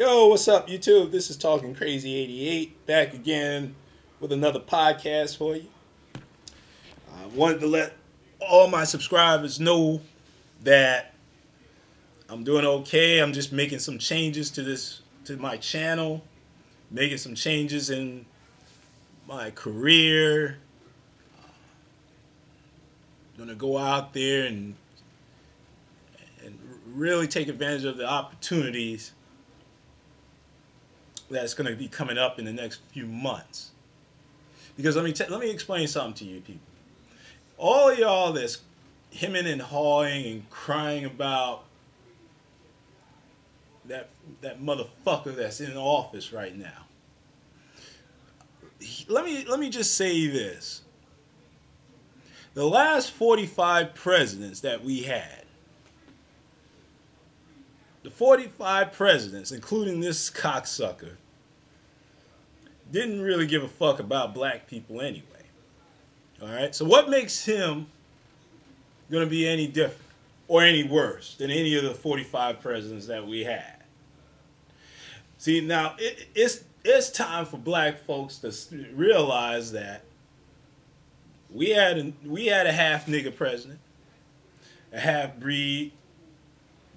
Yo, what's up, YouTube? This is Talking Crazy 88 back again with another podcast for you. I wanted to let all my subscribers know that I'm doing okay. I'm just making some changes to my channel, making some changes in my career. I'm gonna go out there and really take advantage of the opportunities that's going to be coming up in the next few months. Because let me explain something to you people. All of y'all that's hemming and hawing and crying about that motherfucker that's in office right now. Let me just say this. The last 45 presidents that we had, the 45 presidents, including this cocksucker, didn't really give a fuck about black people anyway. All right? So what makes him going to be any different or any worse than any of the 45 presidents that we had? See, now it's time for black folks to realize that we had a half nigger president, a half breed,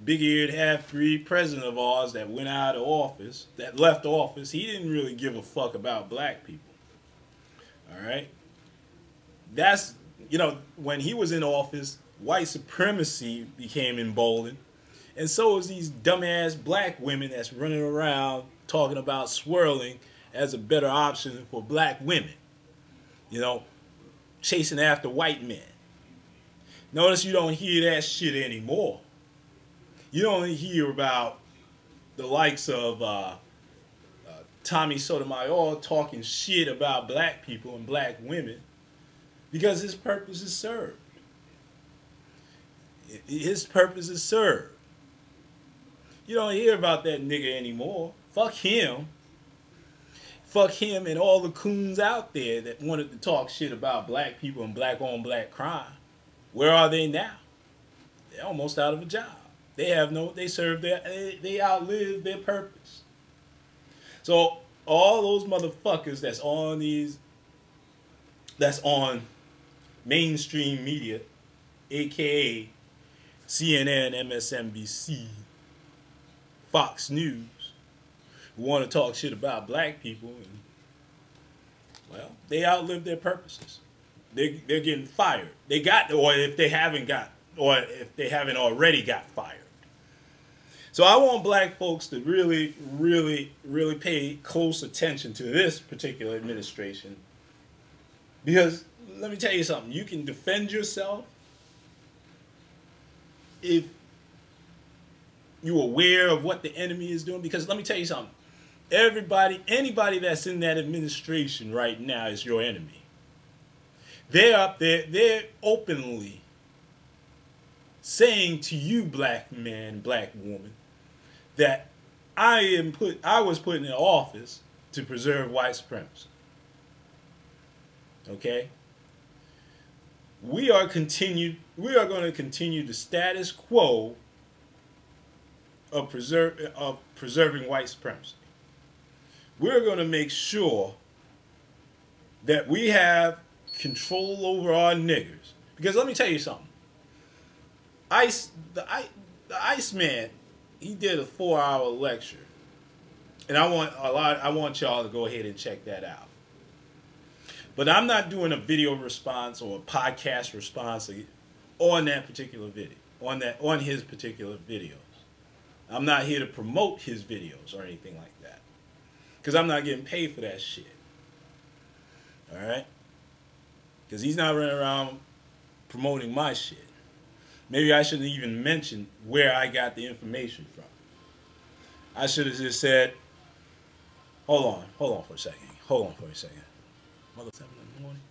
big-eared half-breed president of ours that went out of office, that left office. He didn't really give a fuck about black people. All right? That's, when he was in office, white supremacy became emboldened. And so is these dumbass black women that's running around talking about swirling as a better option for black women. Chasing after white men. Notice you don't hear that shit anymore. You don't hear about the likes of Tommy Sotomayor talking shit about black people and black women because his purpose is served. His purpose is served. You don't hear about that nigga anymore. Fuck him. Fuck him and all the coons out there that wanted to talk shit about black people and black on black crime. Where are they now? They're almost out of a job. They outlived their purpose. So all those motherfuckers that's on mainstream media, aka CNN, MSNBC, Fox News, who want to talk shit about black people, they outlived their purposes. They're getting fired. Or if they haven't already got fired. So I want black folks to really, really, really pay close attention to this particular administration. Because let me tell you something. You can defend yourself if you're aware of what the enemy is doing. Because let me tell you something. Anybody that's in that administration right now is your enemy. They're up there, they're openly saying to you, black man, black woman, that I was put in office to preserve white supremacy. Okay? We are going to continue the status quo of preserving white supremacy. We're going to make sure that we have control over our niggers. Because let me tell you something. The Iceman, he did a 4-hour lecture, and I want y'all to go ahead and check that out. But I'm not doing a video response or a podcast response on that particular video, on his particular videos. I'm not here to promote his videos or anything like that, because I'm not getting paid for that shit. All right, because he's not running around promoting my shit. Maybe I shouldn't even mention where I got the information from. I should have just said, hold on for a second. Mother 7 in the morning.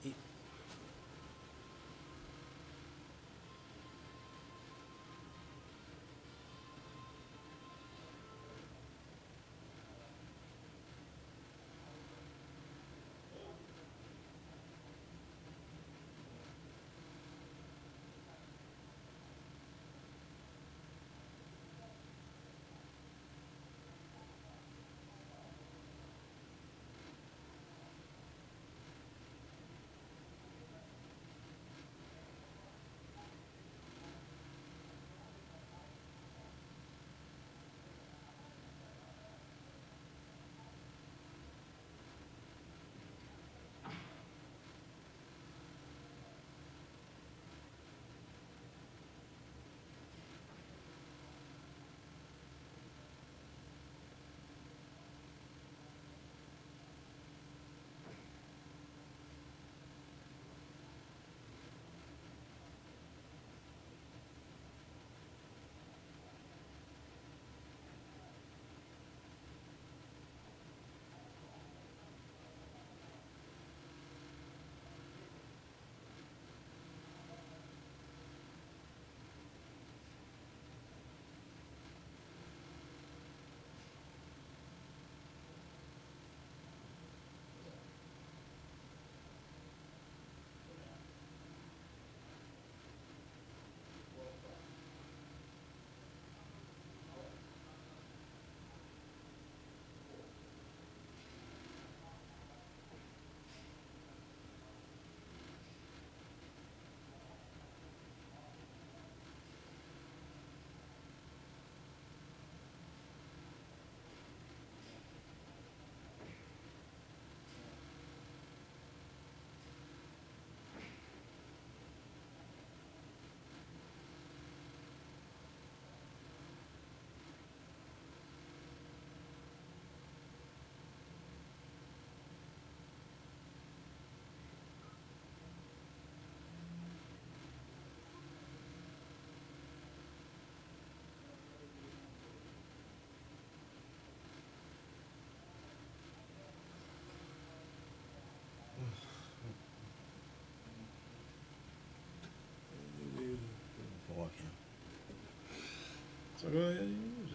So go ahead and use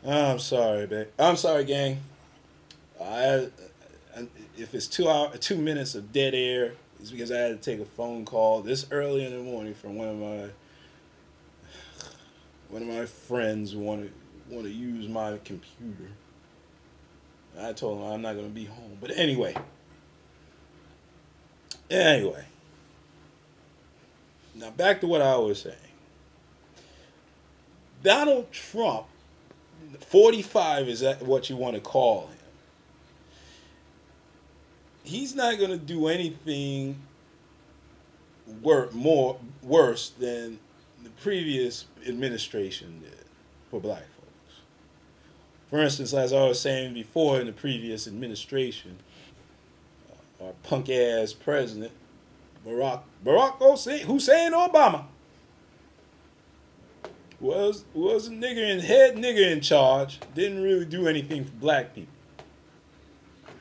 it. I'm sorry, babe. I'm sorry, gang. I, if it's 2 minutes of dead air, it's because I had to take a phone call this early in the morning from one of my friends who want to use my computer. I told him I'm not going to be home. But anyway. Now back to what I was saying. Donald Trump, 45 is that what you want to call him. He's not going to do anything worse than the previous administration did for black folks. For instance, as I was saying before, in the previous administration, our punk ass president, Barack Hussein Obama, was a head nigger in charge. Didn't really do anything for black people.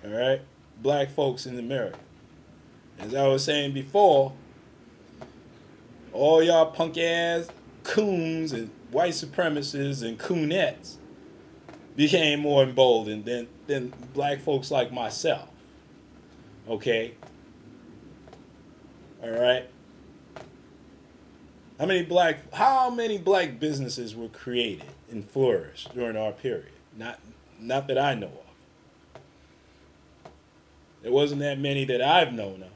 All right, black folks in America. As I was saying before, all y'all punk ass coons and white supremacists and coonettes became more emboldened than black folks like myself. Okay? All right? How many black businesses were created and flourished during our period? Not that I know of. There wasn't that many that I've known of.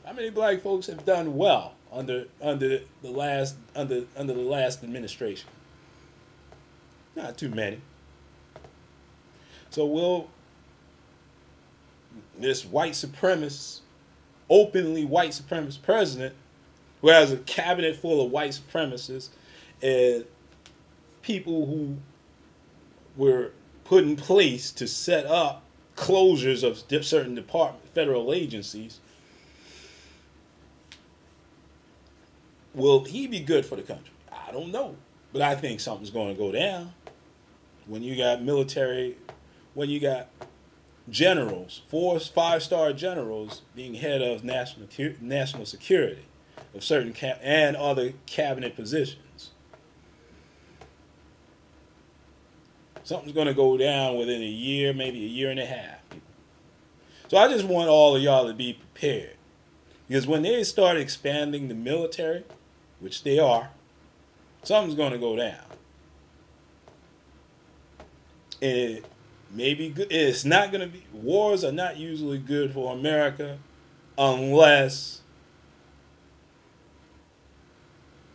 How many black folks have done well under the last administration? Not too many. So will this openly white supremacist president, who has a cabinet full of white supremacists and people who were put in place to set up closures of certain federal agencies, will he be good for the country? I don't know. But I think something's going to go down. When you got generals, 4 5-star generals being head of national security of certain and other cabinet positions, something's going to go down within a year, maybe a year and a half. So I just want all of y'all to be prepared, because when they start expanding the military, which they are, something's going to go down. And it may be good. It's not going to be. Wars are not usually good for America unless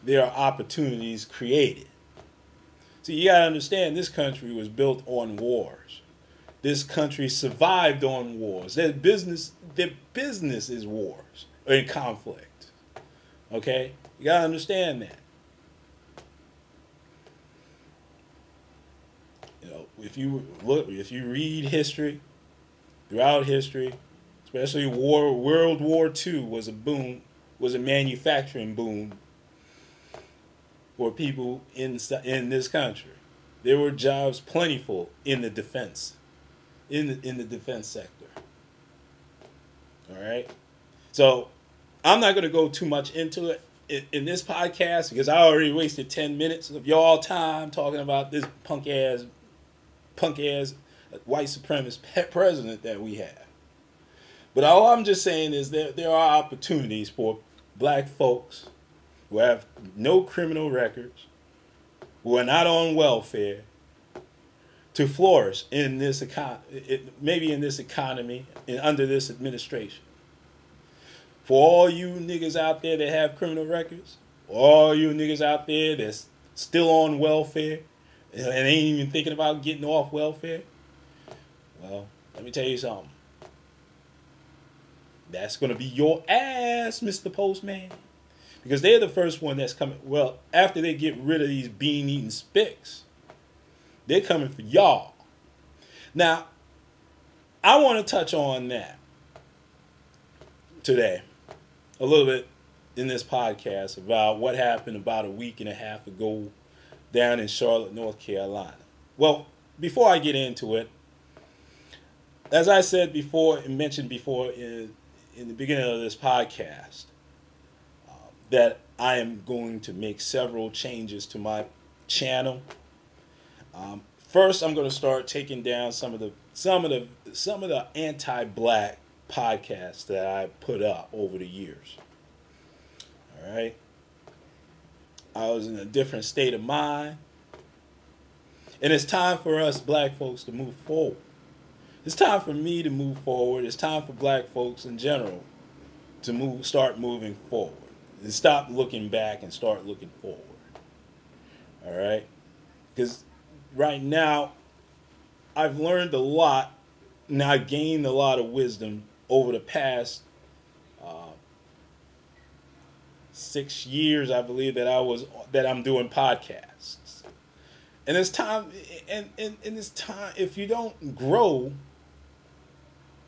there are opportunities created. See, you got to understand, this country was built on wars. This country survived on wars. Their business is wars and conflict. Okay? You got to understand that. You know, if you read history, throughout history, especially World War II was a manufacturing boom for people in this country. There were jobs plentiful in the defense, in the defense sector. All right, so I'm not going to go too much into it in this podcast, because I already wasted 10 minutes of y'all time talking about this punk ass white supremacist president that we have. But all I'm just saying is that there are opportunities for black folks who have no criminal records, who are not on welfare, to flourish in this maybe in this economy and under this administration. For all you niggas out there that have criminal records, all you niggas out there that's still on welfare and ain't even thinking about getting off welfare, well, let me tell you something. That's going to be your ass, Mr. Postman. Because they're the first one that's coming. Well, after they get rid of these bean-eating spicks, they're coming for y'all. Now, I want to touch on that today a little bit in this podcast about what happened about a week and a half ago down in Charlotte, North Carolina. Well, before I get into it, as I said before and mentioned before in the beginning of this podcast, that I am going to make several changes to my channel. First, I'm going to start taking down some of the anti-black podcasts that I put up over the years. All right. I was in a different state of mind. And it's time for us black folks to move forward. It's time for me to move forward. It's time for black folks in general to start moving forward. And stop looking back and start looking forward. All right? Because right now, I've learned a lot, and I gained a lot of wisdom over the past 6 years, I believe, that I'm doing podcasts. And it's time, and it's time. If you don't grow,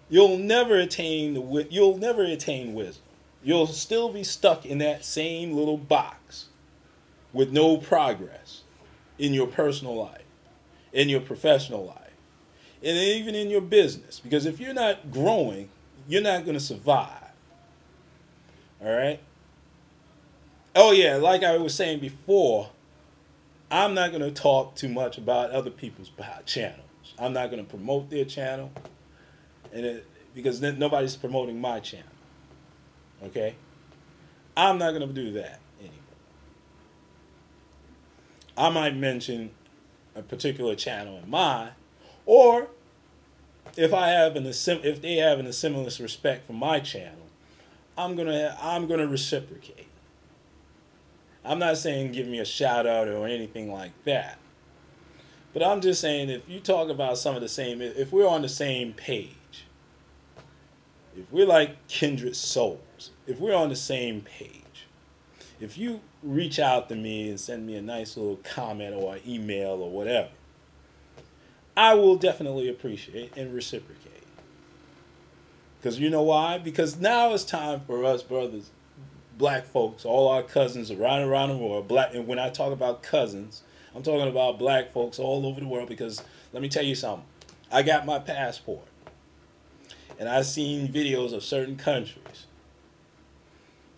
you'll never attain wisdom. You'll still be stuck in that same little box with no progress in your personal life, in your professional life, and even in your business. Because if you're not growing, you're not going to survive. All right? Oh, yeah, like I was saying before, I'm not going to talk too much about other people's channels. I'm not going to promote their channel because nobody's promoting my channel. Okay? I'm not going to do that anymore. I might mention a particular channel in mine, or if they have a similar respect for my channel, I'm gonna reciprocate. I'm not saying give me a shout out or anything like that. But I'm just saying if you talk about some of the same, if we're on the same page, if we're like kindred souls, if we're on the same page, if you reach out to me and send me a nice little comment or an email or whatever, I will definitely appreciate and reciprocate. Because you know why? Because now it's time for us brothers, black folks, all our cousins around the world, black, and when I talk about cousins, I'm talking about black folks all over the world, because let me tell you something. I got my passport, and I've seen videos of certain countries,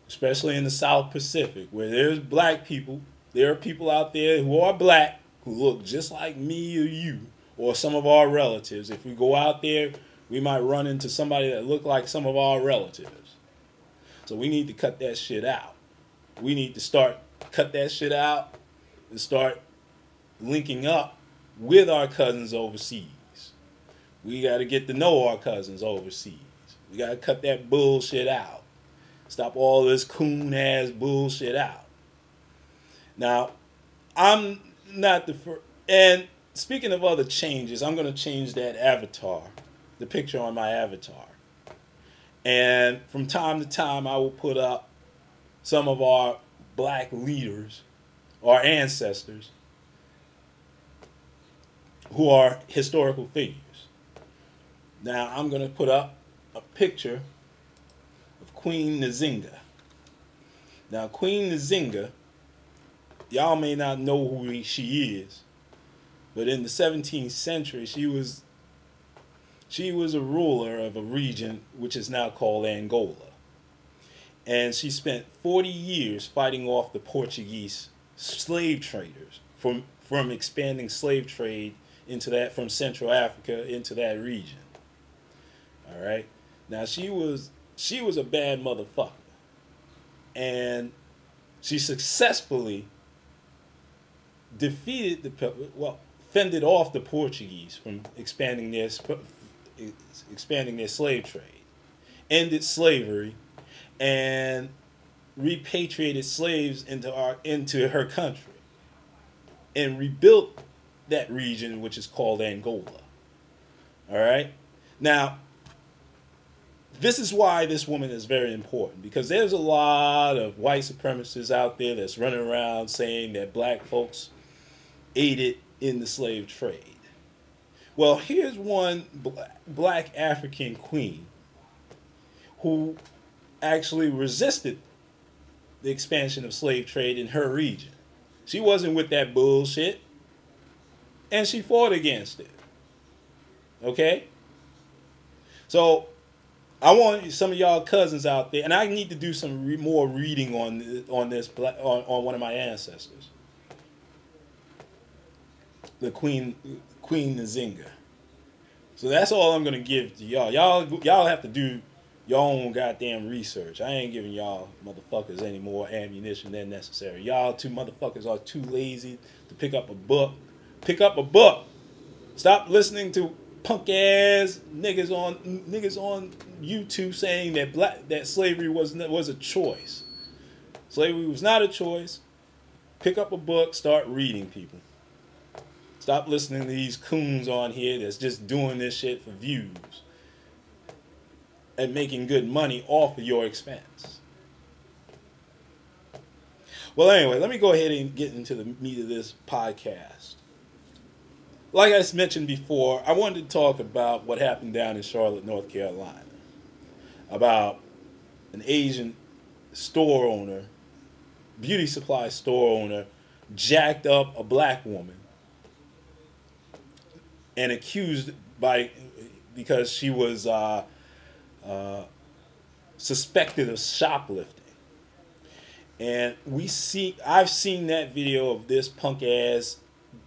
especially in the South Pacific, where there's black people. There are people out there who are black, who look just like me or you, or some of our relatives. If we go out there, we might run into somebody that look like some of our relatives. So we need to cut that shit out. We need to cut that shit out and start linking up with our cousins overseas. We got to get to know our cousins overseas. We got to cut that bullshit out. Stop all this coon-ass bullshit out. Now, I'm not the first. And speaking of other changes, I'm going to change that avatar, the picture on my avatar. And from time to time, I will put up some of our black leaders, our ancestors, who are historical figures. Now, I'm going to put up a picture of Queen Nzinga. Now, Queen Nzinga, y'all may not know who she is, but in the 17th century, she was a ruler of a region which is now called Angola. And she spent 40 years fighting off the Portuguese slave traders from expanding slave trade from Central Africa into that region. All right. Now she was a bad motherfucker. And she successfully fended off the Portuguese from expanding their slave trade, ended slavery, and repatriated slaves into her country, and rebuilt that region which is called Angola. All right? Now, this is why this woman is very important, because there's a lot of white supremacists out there that's running around saying that black folks aided in the slave trade. Well, here's one black African queen who actually resisted the expansion of slave trade in her region. She wasn't with that bullshit, and she fought against it. Okay? So, I want some of y'all cousins out there, and I need to do some more reading on this on one of my ancestors, the Queen Nzinga. So that's all I'm gonna give to y'all. Y'all have to do your own goddamn research. I ain't giving y'all motherfuckers any more ammunition than necessary. Y'all two motherfuckers are too lazy to pick up a book. Pick up a book. Stop listening to punk ass niggas on YouTube saying that slavery was a choice. Slavery was not a choice. Pick up a book. Start reading, people. Stop listening to these coons on here that's just doing this shit for views and making good money off of your expense. Well, anyway, let me go ahead and get into the meat of this podcast. Like I mentioned before, I wanted to talk about what happened down in Charlotte, North Carolina. About an Asian store owner, beauty supply store owner, jacked up a black woman and accused because she was suspected of shoplifting. And I've seen that video of this punk ass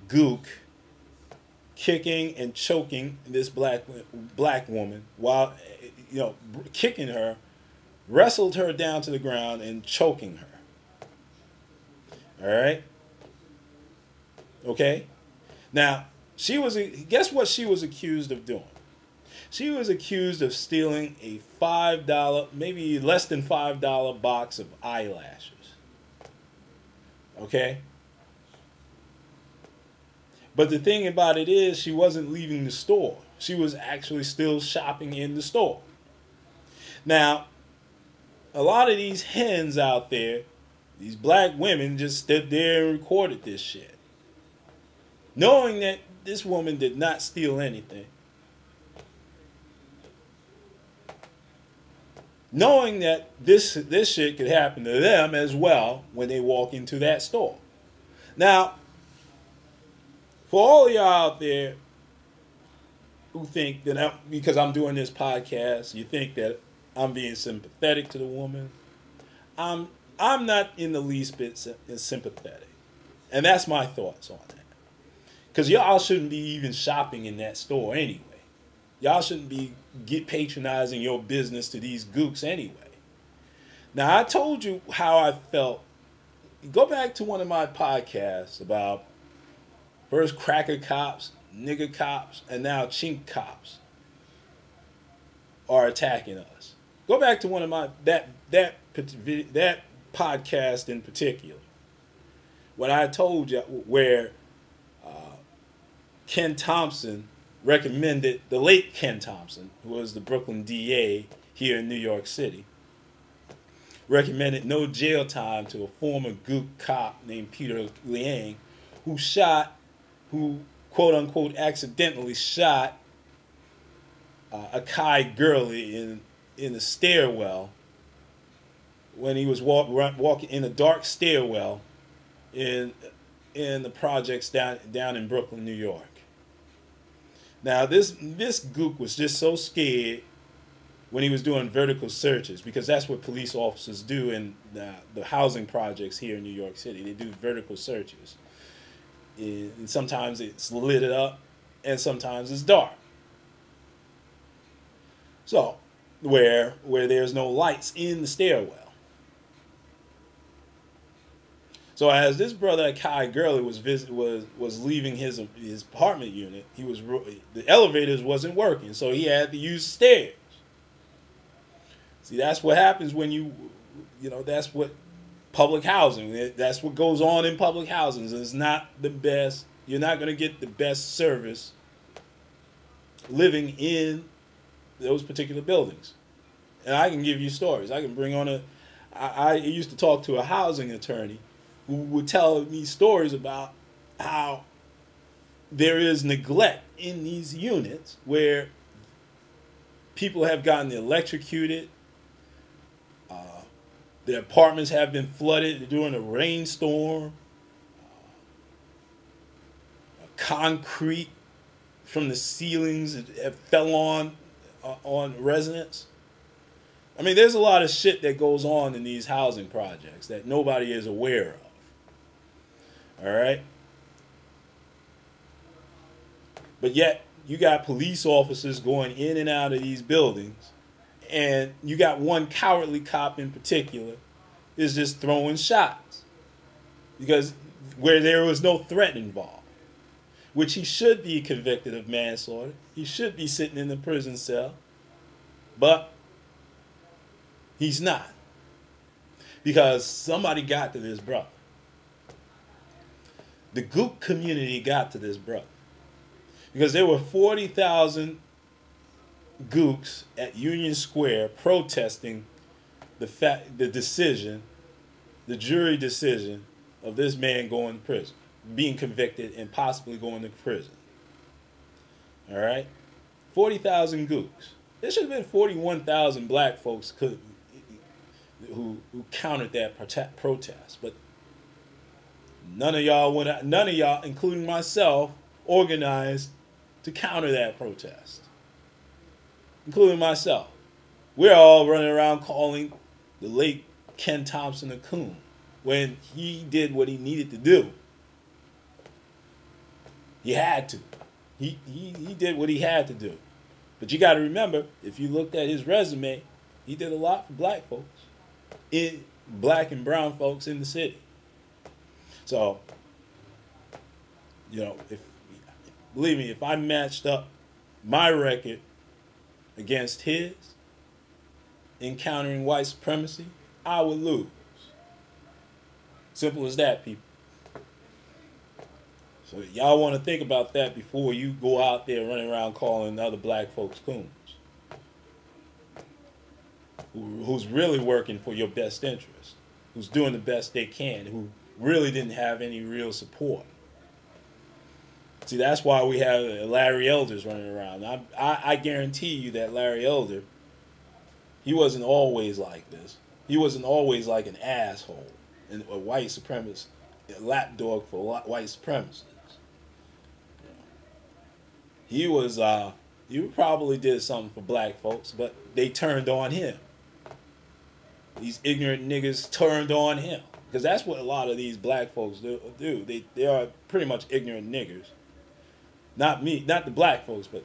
gook kicking and choking this black woman while, kicking her, wrestled her down to the ground and choking her. All right? Okay? Now, guess what she was accused of doing? She was accused of stealing a $5, maybe less than $5 box of eyelashes. Okay? But the thing about it is, she wasn't leaving the store. She was actually still shopping in the store. Now, a lot of these hens out there, these black women, just stood there and recorded this shit, knowing that this woman did not steal anything. Knowing that this shit could happen to them as well when they walk into that store. Now, for all of y'all out there who think that because I'm doing this podcast, you think that I'm being sympathetic to the woman, I'm not in the least bit sympathetic. And that's my thoughts on that. Because y'all shouldn't be even shopping in that store anyway. Y'all shouldn't be patronizing your business to these gooks anyway. Now, I told you how I felt. Go back to one of my podcasts about first cracker cops, nigger cops, and now chink cops are attacking us. Go back to one of my that podcast in particular. What I told you where Ken Thompson recommended, the late Ken Thompson, who was the Brooklyn DA here in New York City, recommended no jail time to a former gook cop named Peter Liang, who quote unquote accidentally shot Akai Gurley in the stairwell when he was walking in a dark stairwell in the projects down in Brooklyn, New York. Now, this gook was just so scared when he was doing vertical searches, because that's what police officers do in the housing projects here in New York City. They do vertical searches. And sometimes it's lit up, and sometimes it's dark. So, where there's no lights in the stairwell. So as this brother Kai Gurley was leaving his apartment unit, the elevators wasn't working, so he had to use stairs. See, that's what happens when that's what public housing. That's what goes on in public housing. It's not the best. You're not going to get the best service living in those particular buildings. And I can give you stories. I can bring on I used to talk to a housing attorney who would tell me stories about how there is neglect in these units where people have gotten electrocuted, their apartments have been flooded during a rainstorm, concrete from the ceilings fell on residents. I mean, there's a lot of shit that goes on in these housing projects that nobody is aware of. All right? But yet, you got police officers going in and out of these buildings, and you got one cowardly cop in particular is just throwing shots because where there was no threat involved, which he should be convicted of manslaughter. He should be sitting in the prison cell, but he's not, because somebody got to this brother. The Gook community got to this brother because there were 40,000 Gooks at Union Square protesting the decision, the jury decision of this man going to prison, being convicted and possibly going to prison. All right? 40,000 Gooks. There should have been 41,000 black folks who countered that protest, but none of y'all went out, none of y'all, including myself, organized to counter that protest, including myself. We're all running around calling the late Ken Thompson a coon when he did what he needed to do. He had to. He did what he had to do. But you got to remember, if you looked at his resume, he did a lot for black folks, black and brown folks in the city. So, you know, believe me, if I matched up my record against his in countering white supremacy, I would lose. Simple as that, people. So y'all want to think about that before you go out there running around calling other black folks coons. Who's really working for your best interest, who's doing the best they can, who really didn't have any real support. See, that's why we have Larry Elders running around. I guarantee you that Larry Elder, he wasn't always like this. He wasn't always like an asshole and a white supremacist, a lapdog for white supremacists. He was, he probably did something for black folks, but they turned on him. These ignorant niggas turned on him. Because that's what a lot of these black folks do. They are pretty much ignorant niggers. Not me, not the black folks, but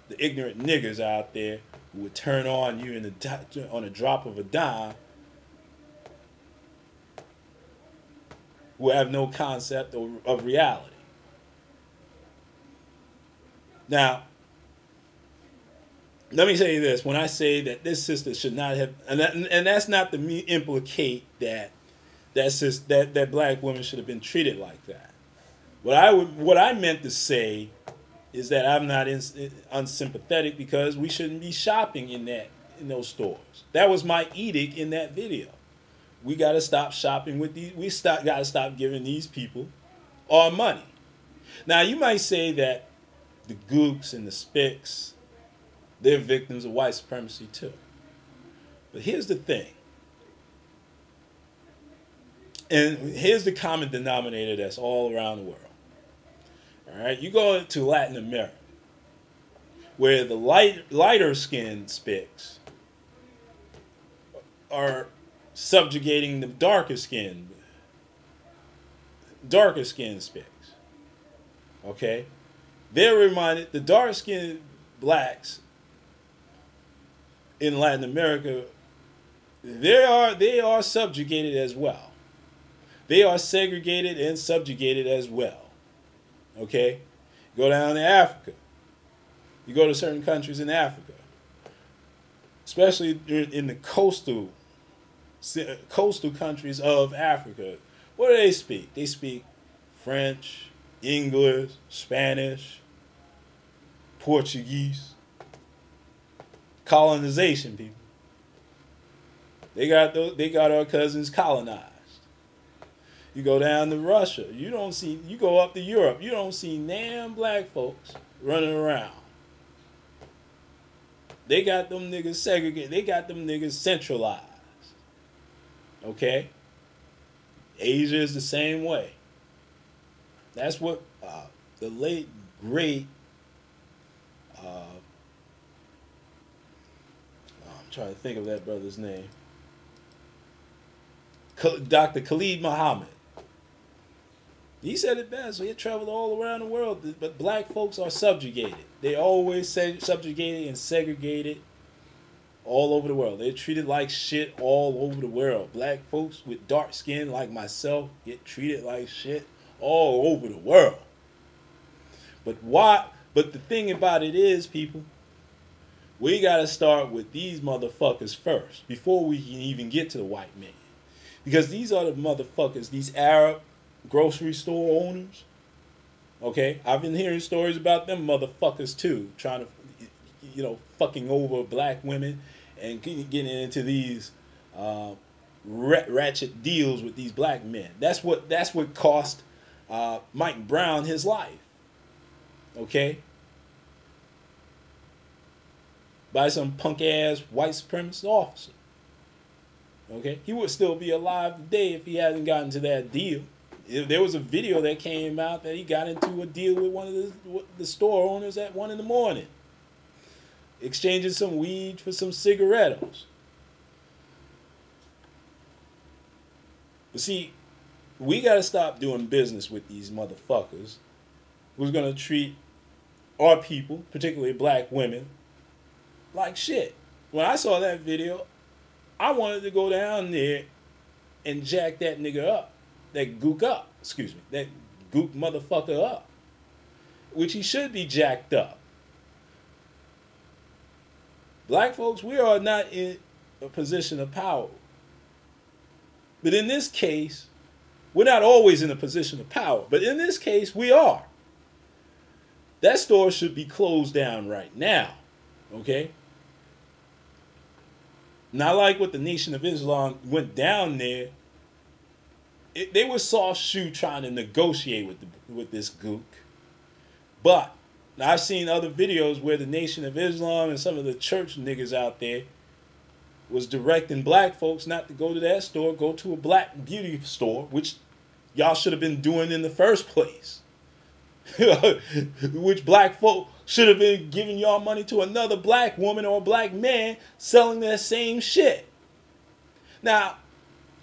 the ignorant niggers out there who would turn on you on a drop of a dime, who have no concept of reality. Now, let me say this. When I say that this sister should not have, and that's not to implicate that black women should have been treated like that. What I meant to say is that I'm not unsympathetic because we shouldn't be shopping in those stores. That was my edict in that video. We got to stop shopping with these. Got to stop giving these people our money. Now you might say that the Gooks and the Spics, they're victims of white supremacy too. But here's the thing. And here's the common denominator that's all around the world. All right, you go to Latin America, where the lighter skinned Spics are subjugating the darker skinned Spics. Okay, they're reminded, the dark skinned blacks in Latin America, they are subjugated as well. They are segregated and subjugated as well. Okay? Go down to Africa. You go to certain countries in Africa, especially in the coastal countries of Africa. What do they speak? They speak French, English, Spanish, Portuguese. Colonization, people. They got our cousins colonized. You go down to Russia, you go up to Europe, you don't see damn black folks running around. They got them niggas segregated. They got them niggas centralized. Okay? Asia is the same way. That's what the late, great trying to think of that brother's name. Dr. Khalid Muhammad. He said it best. So he traveled all around the world, but black folks are subjugated. They always subjugated and segregated all over the world. They're treated like shit all over the world. Black folks with dark skin like myself get treated like shit all over the world. But why? But the thing about it is, people, we got to start with these motherfuckers first before we can even get to the white man. Because these are the motherfuckers, these Arab grocery store owners. Okay? I've been hearing stories about them motherfuckers too, trying to, fucking over black women and getting into these ratchet deals with these black men. That's what cost Mike Brown his life. Okay? By some punk ass white supremacist officer. Okay? He would still be alive today if he hadn't gotten to that deal. There was a video that came out that he got into a deal with one of the store owners at 1 a.m, exchanging some weed for some cigarettos. But see, we got to stop doing business with these motherfuckers who's going to treat our people, particularly black women, like shit. When I saw that video, I wanted to go down there and jack that nigga up. That gook motherfucker up. Which he should be jacked up. Black folks, we are not in a position of power. But in this case, we're not always in a position of power. But in this case, we are. That store should be closed down right now. Okay? Not like what the Nation of Islam went down there. They were soft shoe trying to negotiate with this gook. But I've seen other videos where the Nation of Islam and some of the church niggas out there was directing black folks not to go to that store, go to a black beauty store, which y'all should have been doing in the first place. Which black folk should have been giving y'all money to another black woman or a black man selling that same shit. Now,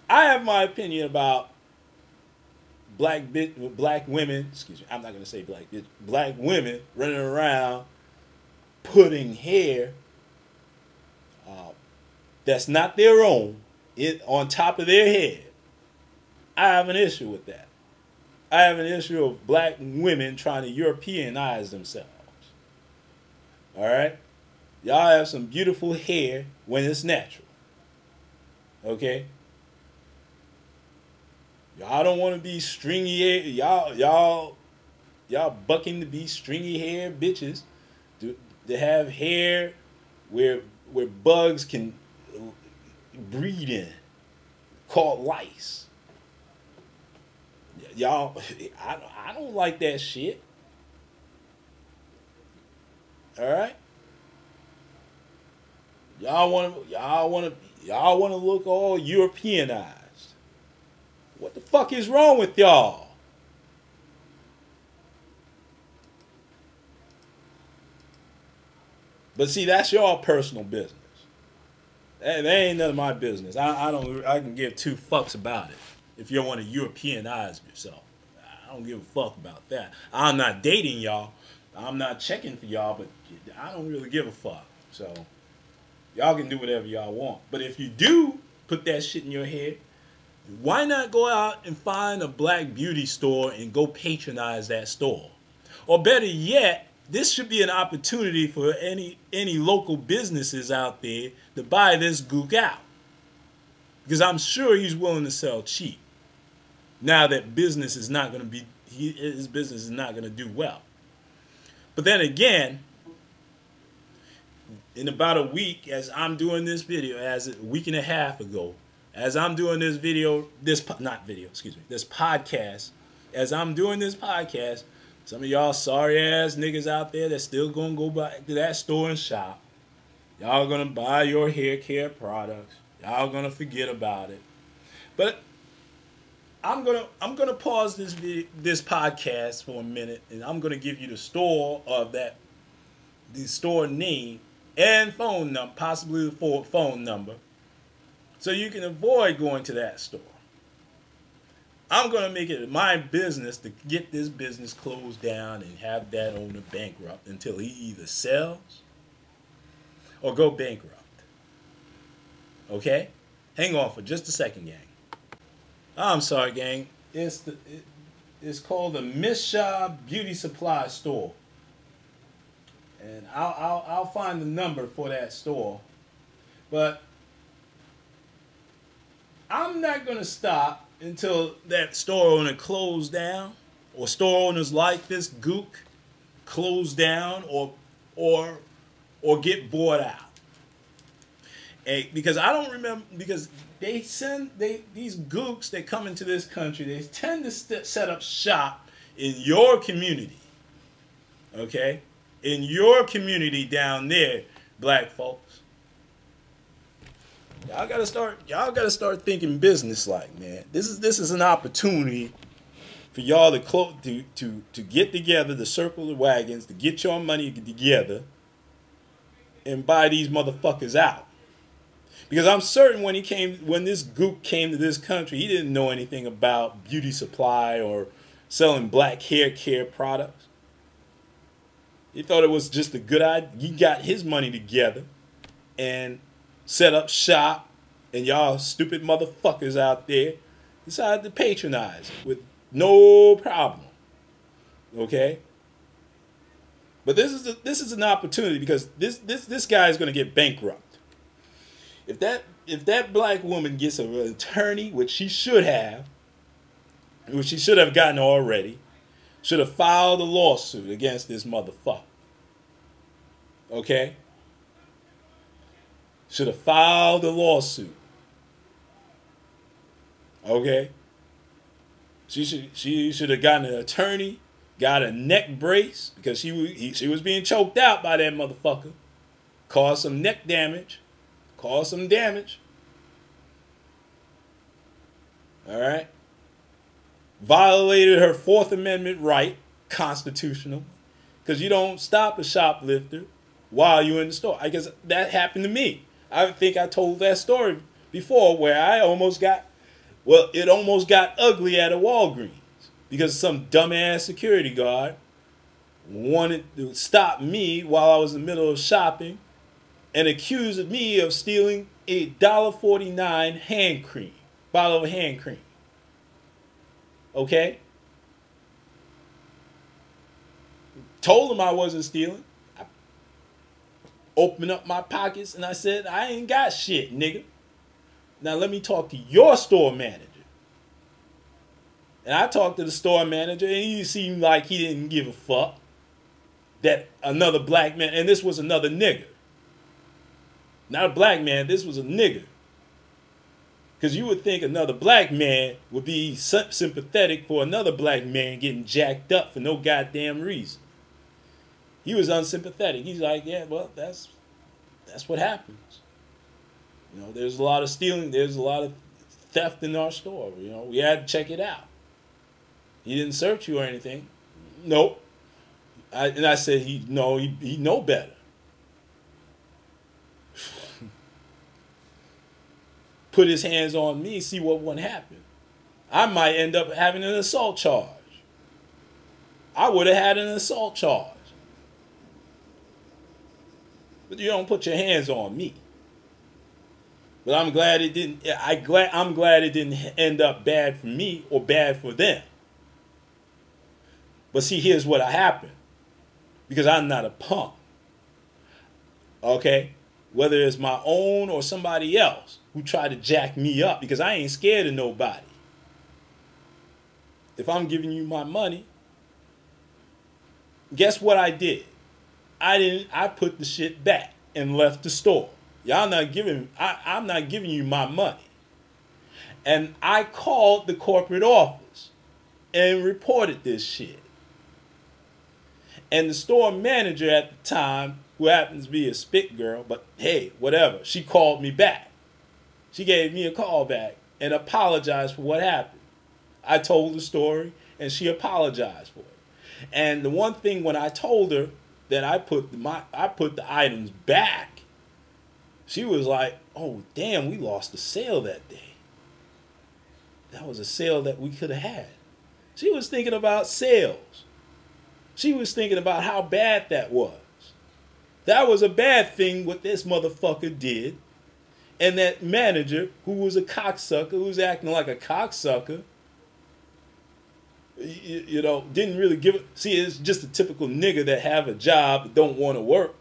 I have my opinion about black women, excuse me, I'm not going to say black women running around putting hair that's not their own on top of their head. I have an issue with that. I have an issue of black women trying to Europeanize themselves. All right? Y'all have some beautiful hair when it's natural. Okay? Y'all don't want to be stringy hair. Y'all bucking to be stringy hair bitches. To have hair where bugs can breed in, called lice. Y'all, I don't like that shit. All right? Y'all want to look all Europeanized. What the fuck is wrong with y'all? But see, that's y'all personal business. That ain't none of my business. I can give two fucks about it. If you want to Europeanize yourself, I don't give a fuck about that. I'm not dating y'all. I'm not checking for y'all, but I don't really give a fuck. So y'all can do whatever y'all want. But if you do put that shit in your head, why not go out and find a black beauty store and go patronize that store? Or better yet, this should be an opportunity for any local businesses out there to buy this gook out. Because I'm sure he's willing to sell cheap. Now that business is not going to be, his business is not going to do well. But then again, in about a week, as I'm doing this video, as a week and a half ago, as I'm doing this podcast, as I'm doing this podcast, some of y'all sorry ass niggas out there that's still gonna go back to that store and shop. Y'all gonna buy your hair care products. Y'all gonna forget about it. But I'm gonna pause this podcast for a minute, and I'm gonna give you the store name and phone number, possibly the phone number, so you can avoid going to that store. I'm going to make it my business to get this business closed down and have that owner bankrupt until he either sells or go bankrupt. Okay? Hang on for just a second, gang. I'm sorry, gang. It's called the Misha Beauty Supply Store. And I'll find the number for that store. But I'm not going to stop until that store owner closed down, or store owners like this gook close down, or get bought out. And because I don't remember, because these gooks that come into this country, they tend to set up shop in your community. Okay? In your community down there, black folks. Y'all gotta start thinking business like, man. This is an opportunity for y'all to get together, to circle the wagons, to get your money together and buy these motherfuckers out. Because I'm certain when this gook came to this country, he didn't know anything about beauty supply or selling black hair care products. He thought it was just a good idea. He got his money together and set up shop, and y'all stupid motherfuckers out there decided to patronize it with no problem. Okay? But this is an opportunity, because this guy is going to get bankrupt. If that black woman gets an attorney, which she should have gotten already, should have filed a lawsuit against this motherfucker. Okay? Should have filed a lawsuit. Okay? She should have gotten an attorney, got a neck brace, because she was being choked out by that motherfucker. Caused some neck damage. Caused some damage. All right? Violated her Fourth Amendment right, constitutional, because you don't stop a shoplifter while you're in the store. I guess that happened to me. I think I told that story before, where it almost got ugly at a Walgreens because some dumbass security guard wanted to stop me while I was in the middle of shopping and accused me of stealing a $1.49 hand cream, bottle of hand cream. Okay? Told him I wasn't stealing. I opened up my pockets and I said, I ain't got shit, nigga. Now let me talk to your store manager. And I talked to the store manager, and he seemed like he didn't give a fuck that another black man, and this was another nigger. Not a black man, this was a nigger. Because you would think another black man would be sympathetic for another black man getting jacked up for no goddamn reason. He was unsympathetic. He's like, yeah, well, that's what happens. You know, there's a lot of stealing. There's a lot of theft in our store. You know, we had to check it out. He didn't search you or anything. Nope. I said, he know better. Put his hands on me, see what would happen. I might end up having an assault charge. I would have had an assault charge. But you don't put your hands on me. But I'm glad it didn't. I'm glad it didn't end up bad for me or bad for them. But see, here's what happened. Because I'm not a punk. Okay? Whether it's my own or somebody else who tried to jack me up, because I ain't scared of nobody. If I'm giving you my money, guess what I did? I put the shit back and left the store. I'm not giving you my money. And I called the corporate office and reported this shit. And the store manager at the time, who happens to be a spit girl, but hey, whatever, she called me back. She gave me a call back and apologized for what happened. I told the story and she apologized for it. And the one thing when I told her, that I put the items back, she was like, "Oh damn, we lost the sale that day. That was a sale that we could have had." She was thinking about sales. She was thinking about how bad that was. That was a bad thing what this motherfucker did. And that manager, who was a cocksucker, who was acting like a cocksucker, you know, didn't really give it. See, it's just a typical nigga that have a job but don't want to work.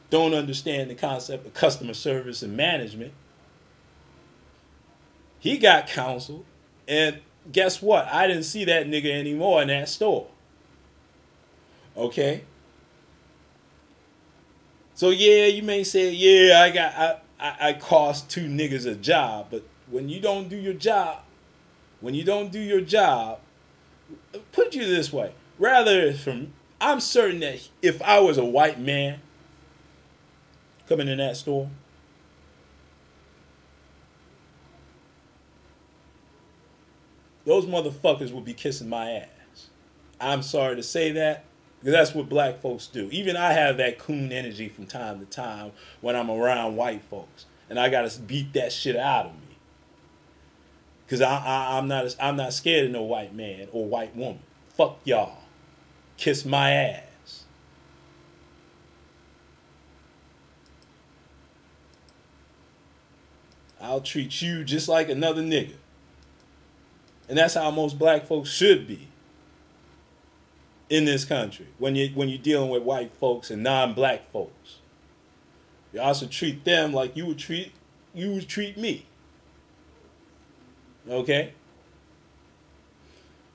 Don't understand the concept of customer service and management. He got counseled, and guess what? I didn't see that nigga anymore in that store. Okay? So yeah, you may say, yeah, I cost two niggas a job, but when you don't do your job, put it this way, I'm certain that if I was a white man coming in that store, those motherfuckers would be kissing my ass. I'm sorry to say that, because that's what black folks do. Even I have that coon energy from time to time when I'm around white folks, and I gotta beat that shit out of me. Because I'm not scared of no white man or white woman. Fuck y'all. Kiss my ass. I'll treat you just like another nigga. And that's how most black folks should be in this country. When you're dealing with white folks and non-black folks, you also treat them like you would treat me. Okay?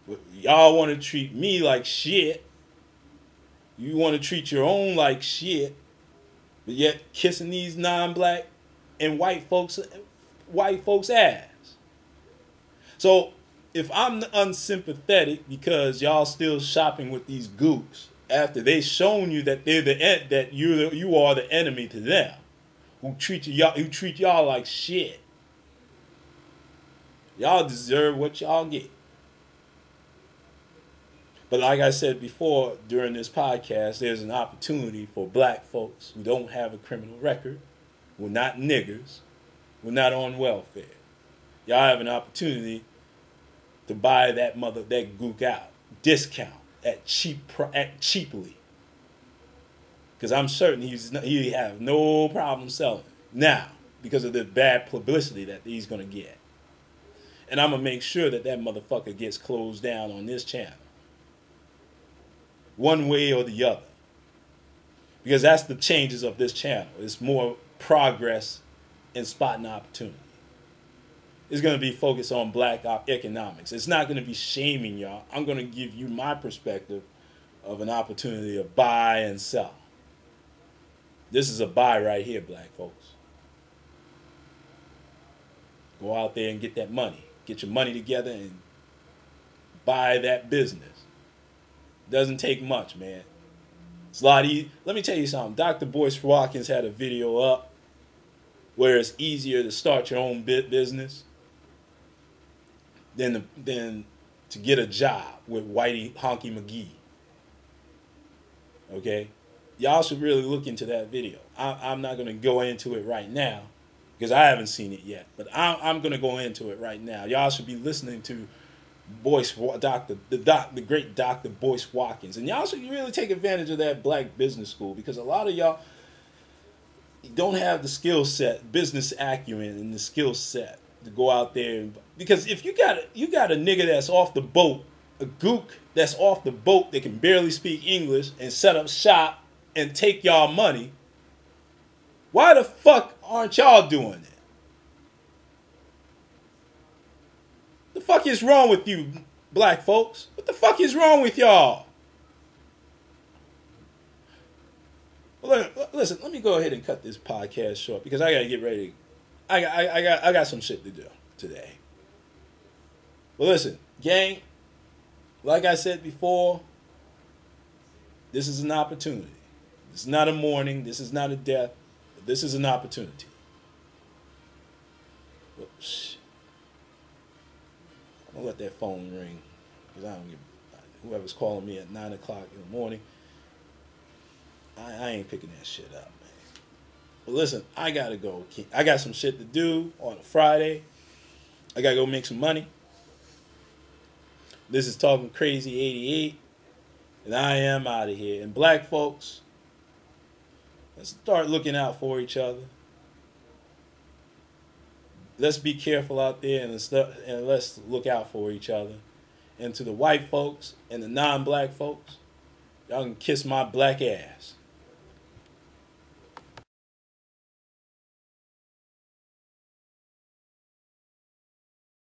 But y'all want to treat me like shit. You want to treat your own like shit, but yet kissing these non-black and white folks ass. So if I'm unsympathetic because y'all still shopping with these gooks after they shown you that you are the enemy to them, who treat y'all like shit, y'all deserve what y'all get. But like I said before during this podcast, there's an opportunity for black folks who don't have a criminal record, who are not niggers, who are not on welfare. Y'all have an opportunity to buy that gook out, discount at cheaply, because I'm certain he have no problem selling now because of the bad publicity that he's gonna get, and I'm gonna make sure that motherfucker gets closed down on this channel, one way or the other, because that's the changes of this channel. It's more progress and spotting opportunity. It's going to be focused on black economics. It's not going to be shaming y'all. I'm going to give you my perspective of an opportunity to buy and sell. This is a buy right here, black folks. Go out there and get that money. Get your money together and buy that business. Doesn't take much, man. It's a lot easy. Let me tell you something. Dr. Boyce Watkins had a video up where it's easier to start your own business than to get a job with Whitey Honky McGee. Okay? Y'all should really look into that video. I'm not going to go into it right now because I haven't seen it yet. But I'm going to go into it right now. Y'all should be listening to the great Dr. Boyce Watkins. And y'all should really take advantage of that black business school, because a lot of y'all don't have the skill set, business acumen and the skill set to go out there. Because if you got a nigga that's off the boat, a gook that's off the boat that can barely speak English and set up shop and take y'all money, why the fuck aren't y'all doing it? The fuck is wrong with you, black folks? What the fuck is wrong with y'all? Listen, let me go ahead and cut this podcast short because I gotta get ready. I got some shit to do today. Well, listen, gang. Like I said before, this is an opportunity. This is not a mourning. This is not a death. This is an opportunity. Oops. I'm gonna let that phone ring because I don't give. whoever's calling me at 9 o'clock in the morning, I ain't picking that shit up, man. But listen, I gotta go. I got some shit to do on a Friday. I gotta go make some money. This is Talking Crazy 88, and I am out of here. And black folks, let's start looking out for each other. Let's be careful out there, and let's look out for each other. And to the white folks and the non-black folks, y'all can kiss my black ass.